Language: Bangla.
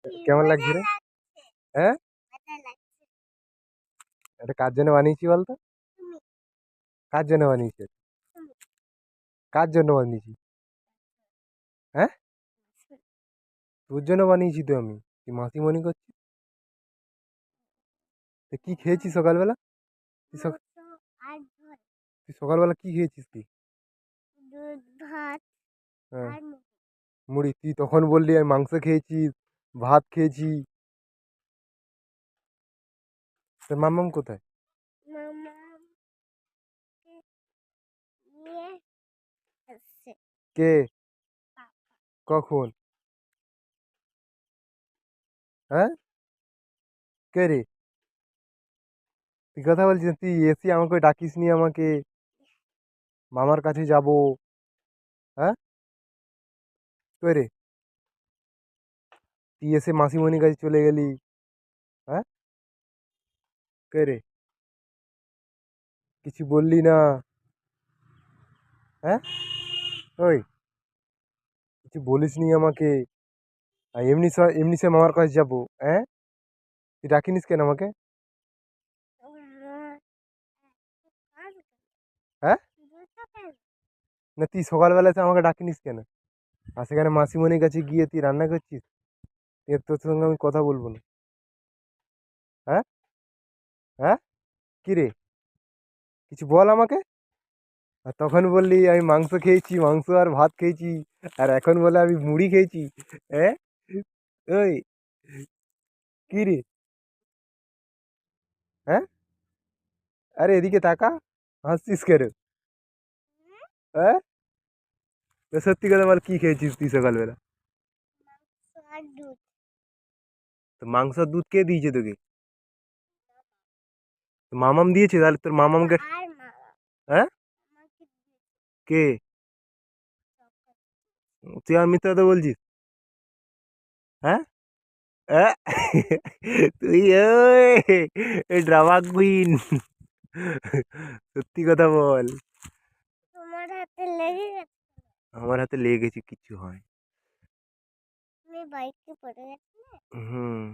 কেমন লাগছে রে? হ্যাঁ, এটা কার জন্য বানিয়েছি বলতো? কার জন্য বানিয়েছি? কার জন্য বানিয়েছি? হ্যাঁ, তোর জন্য বানিয়েছি তো আমি। তুই মাসি মনে করছিস? তা কি খেয়েছিস সকালবেলা? তুই তুই সকালবেলা কি খেয়েছিস তুই? হ্যাঁ, মুড়ি। তুই তখন বললি আমি মাংস খেয়েছি, ভাত খেয়েছি। তোর মাম্মাম কোথায়? কে? কখন? হ্যাঁ, কে রে? তুই কথা বলছিস, তুই এসি আমাকে ডাকিস নি আমাকে। মামার কাছে যাব। হ্যাঁ, কে রে? তুই এসে মাসিমণির কাছে চলে গেলি। হ্যাঁ, কে রে? কিছু বললি না। হ্যাঁ, ওই কিছু বলিস নি আমাকে। আর এমনি সে মামার কাছে যাবো। হ্যাঁ, তুই ডাকিনিস কেন আমাকে? হ্যাঁ, না তুই সকালবেলা এসে আমাকে ডাকিনিস কেন? আর সেখানে মাসিমণির কাছে গিয়ে তুই রান্না করছিস। তোর সঙ্গে আমি কথা বলবো না। হ্যাঁ, হ্যাঁ, কি রে? কিছু বল আমাকে। আর তখন বললি আমি মাংস খেয়েছি, মাংস আর ভাত খেয়েছি। আর এখন বলে আমি মুড়ি খেয়েছি। হ্যাঁ, ওই কি রে? হ্যাঁ, আরে এদিকে তাকা। হাসছিস কেন? হ্যাঁ, তো সত্যি কথা বল, কি খেয়েছিস তুই সকালবেলা? তো মাংস আর দুধ কে দিয়েছে তোকে? তো মামাম দিয়েছে, তাহলে তোর মামামকে। হ্যাঁ, কে? তুই আর মিথ্যা কথা বলছিস? হ্যাঁ, হ্যাঁ? তুই ওই ড্রামা কুইন। সত্যি কথা বল। আমার হাতে লেগে গেছে, কিচ্ছু হয়। হুম।